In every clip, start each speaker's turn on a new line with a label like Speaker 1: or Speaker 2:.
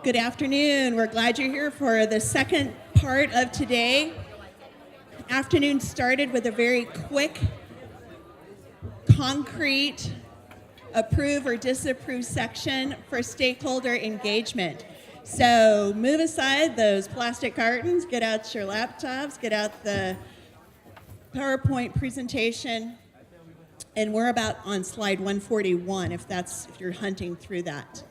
Speaker 1: Good afternoon. We're glad you're here for the second part of today. Afternoon started with a very quick, concrete, approve or disapprove section for stakeholder engagement. So move aside those plastic cartons, get out your laptops, get out the PowerPoint presentation, and we're about on slide 141 if you're hunting through that.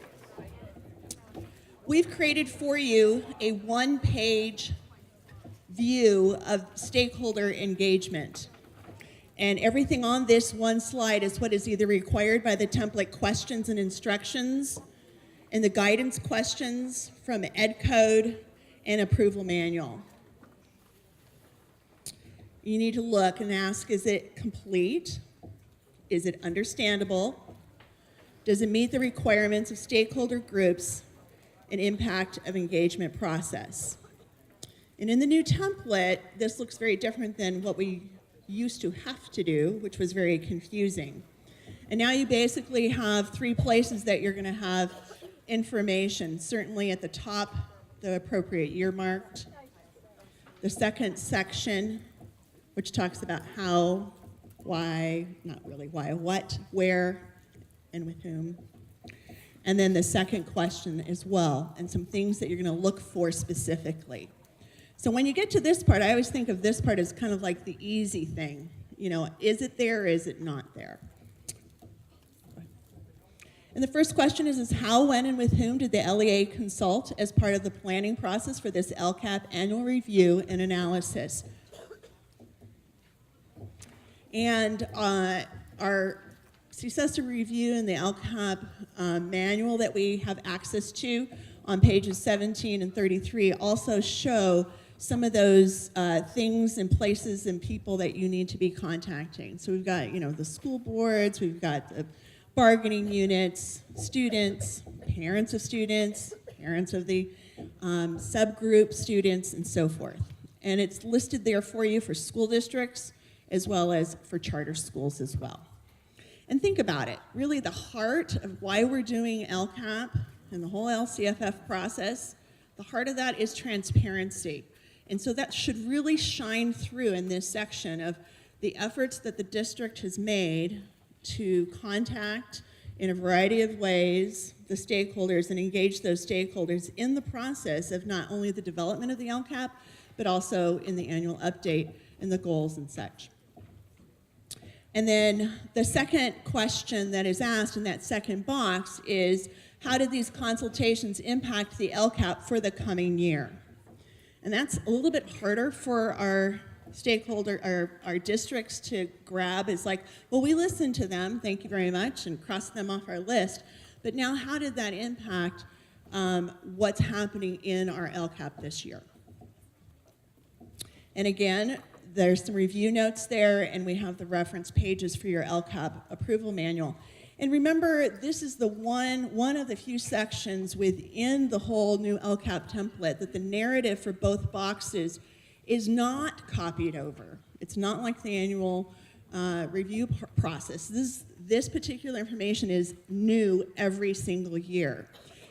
Speaker 1: We've created for you a one-page view of stakeholder engagement. And everything on this one slide is what is either required by the template questions and instructions and the guidance questions from Ed Code and approval manual. You need to look and ask, is it complete? Is it understandable? Does it meet the requirements of stakeholder groups and impact of engagement process? And in the new template, this looks very different than what we used to have to do, which was very confusing. And now you basically have three places that you're going to have information. Certainly at the top, the appropriate year marked. The second section, which talks about how, why, not really why, what, where, and with whom. And then the second question as well, and some things that you're going to look for specifically. So when you get to this part, I always think of this part as kind of like the easy thing. You know, is it there or is it not there? And the first question is how, when, and with whom did the LEA consult as part of the planning process for this LCAP annual review and analysis? And our CCSESA review and the LCAP manual that we have access to on pages 17 and 33 also show some of those things and places and people that you need to be contacting. So we've got, the school boards, we've got the bargaining units, students, parents of the subgroup students, and so forth. And it's listed there for you for school districts as well as for charter schools as well. And think about it, really the heart of why we're doing LCAP and the whole LCFF process, the heart of that is transparency. And so that should really shine through in this section of the efforts that the district has made to contact in a variety of ways the stakeholders and engage those stakeholders in the process of not only the development of the LCAP, but also in the annual update and the goals and such. And then the second question that is asked in that second box is, how did these consultations impact the LCAP for the coming year? And that's a little bit harder for our our districts to grab. It's like, well, we listened to them, thank you very much, and crossed them off our list. But now how did that impact what's happening in our LCAP this year? And again, there's some review notes there, and we have the reference pages for your LCAP approval manual. And remember, this is the one of the few sections within the whole new LCAP template that the narrative for both boxes is not copied over. It's not like the annual review process. This particular information is new every single year.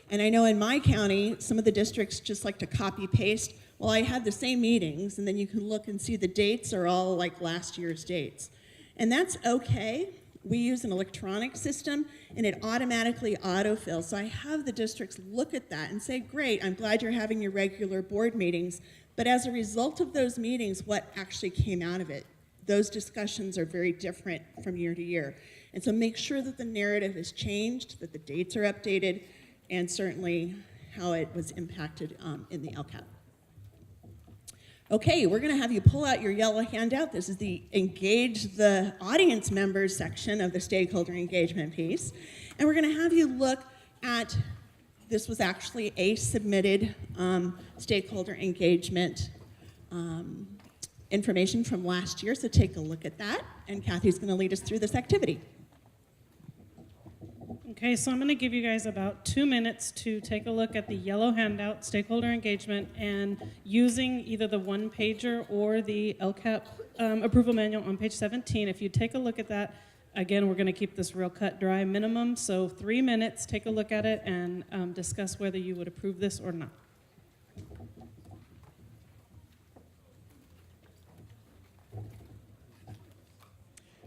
Speaker 1: And I know in my county, some of the districts just like to copy paste. Well, I had the same meetings, and then you can look and see the dates are all like last year's dates. And that's okay. We use an electronic system, and it automatically autofills. So I have the districts look at that and say, great, I'm glad you're having your regular board meetings, but as a result of those meetings, what actually came out of it? Those discussions are very different from year to year. And so make sure that the narrative is changed, that the dates are updated, and certainly how it was impacted in the LCAP. Okay, we're going to have you pull out your yellow handout. This is the Engage the Audience Members section of the Stakeholder Engagement piece. And we're going to have you look at, this was actually a submitted stakeholder engagement information from last year, so take a look at that. And Kathy's going to lead us through this activity.
Speaker 2: Okay, so I'm going to give you guys about 2 minutes to take a look at the yellow handout, Stakeholder Engagement, and using either the one-pager or the LCAP approval manual on page 17. If you take a look at that, Again, we're going to keep this real cut dry minimum, so 3 minutes, take a look at it, and discuss whether you would approve this or not.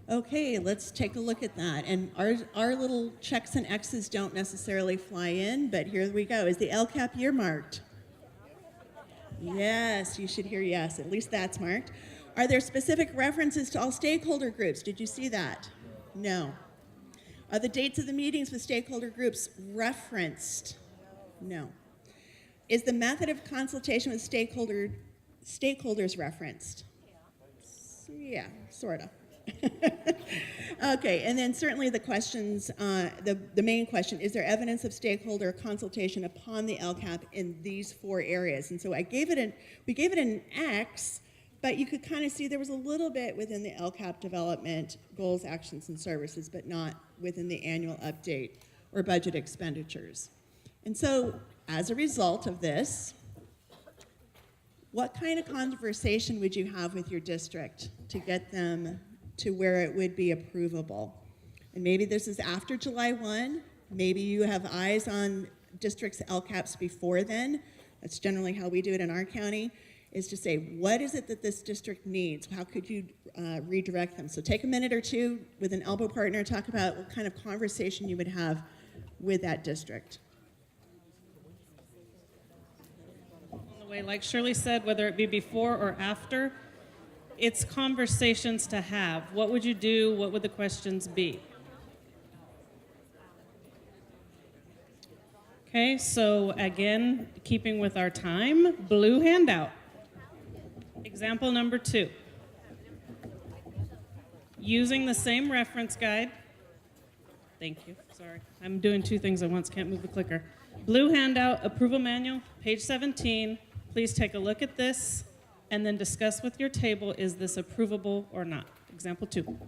Speaker 1: Okay, let's take a look at that. And our little checks and X's don't necessarily fly in, but here we go. Is the LCAP year marked? Yes, you should hear yes. At least that's marked. Are there specific references to all stakeholder groups? Did you see that? No. Are the dates of the meetings with stakeholder groups referenced? No. Is the method of consultation with stakeholders referenced? Yeah, sort of. Okay, and then certainly the questions, the main question, is there evidence of stakeholder consultation upon the LCAP in these 4 areas? And so we gave it an X, but you could kind of see there was a little bit within the LCAP development, goals, actions, and services, but not within the annual update or budget expenditures. And so as a result of this, what kind of conversation would you have with your district to get them to where it would be approvable? And maybe this is after July 1. Maybe you have eyes on districts' LCAPs before then. That's generally how we do it in our county, is to say, what is it that this district needs? How could you redirect them? So take a minute or two with an elbow partner, talk about what kind of conversation you would have with that district.
Speaker 2: On the way, like Shirley said, whether it be before or after, it's conversations to have. What would you do? What would the questions be? Okay, so again, keeping with our time, blue handout. Example number 2. Using the same reference guide. Thank you, sorry. I'm doing 2 things at once, can't move the clicker. Blue handout, approval manual, page 17. Please take a look at this and then discuss with your table, is this approvable or not? Example 2.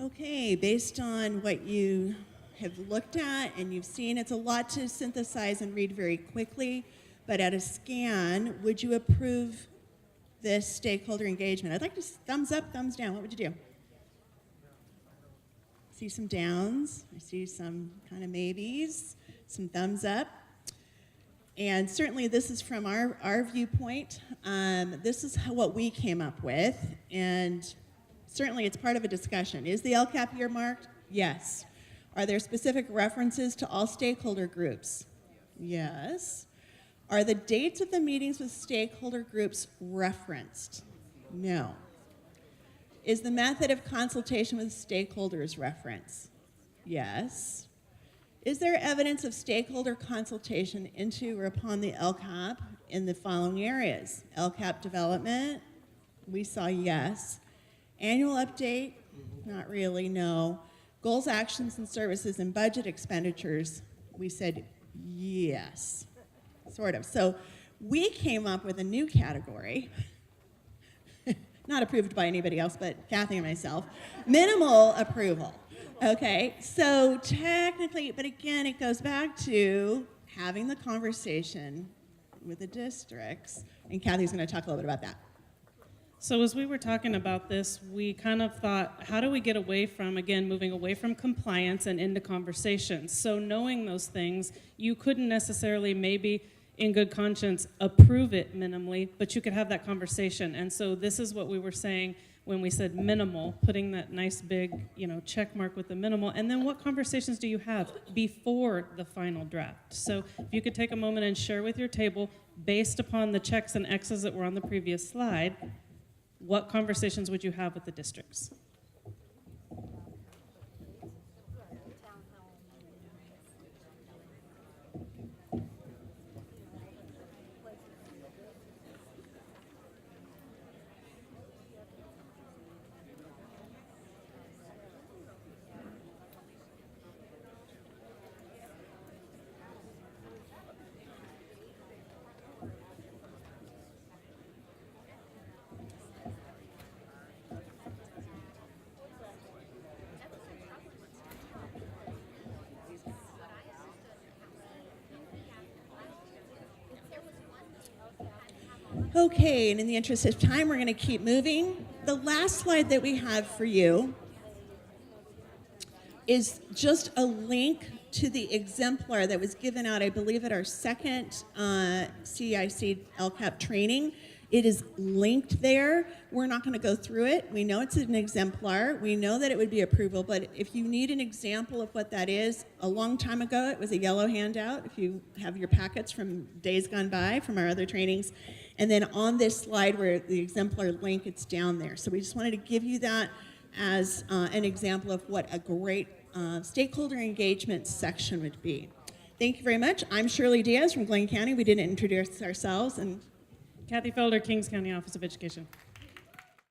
Speaker 1: Okay, based on what you have looked at and you've seen, it's a lot to synthesize and read very quickly, but at a scan, would you approve this stakeholder engagement? I'd like to thumbs up, thumbs down. What would you do? See some downs. I see some kind of maybes, some thumbs up. And certainly this is from our viewpoint. This is what we came up with, and certainly it's part of a discussion. Is the LCAP earmarked? Yes. Are there specific references to all stakeholder groups? Yes. Are the dates of the meetings with stakeholder groups referenced? No. Is the method of consultation with stakeholders referenced? Yes. Is there evidence of stakeholder consultation into or upon the LCAP in the following areas? LCAP development, we saw yes. Annual update, not really, no. Goals, actions, and services and budget expenditures, we said yes, sort of. So we came up with a new category, not approved by anybody else but Kathy and myself, minimal approval. Okay, so technically, but again, it goes back to having the conversation with the districts And Kathy's going to talk a little bit about that.
Speaker 2: So as we were talking about this, we kind of thought, how do we get away from, again, moving away from compliance and into conversations? So knowing those things, you couldn't necessarily maybe in good conscience approve it minimally, but you could have that conversation. And so this is what we were saying when we said minimal, putting that nice big, check mark with the minimal. And then what conversations do you have before the final draft? So if you could take a moment and share with your table, based upon the checks and X's that were on the previous slide, what conversations would you have with the districts?
Speaker 1: Okay, and in the interest of time, we're going to keep moving. The last slide that we have for you is just a link to the exemplar that was given out, I believe, at our second CIC LCAP training. It is linked there. We're not going to go through it. We know it's an exemplar. We know that it would be approval, but if you need an example of what that is, a long time ago, it was a yellow handout, if you have your packets from days gone by from our other trainings. And then on this slide where the exemplar link, it's down there. So we just wanted to give you that as an example of what a great stakeholder engagement section would be. Thank you very much. I'm Shirley Diaz from Glenn County. We didn't introduce ourselves. And
Speaker 2: Kathy Felder, Kings County Office of Education.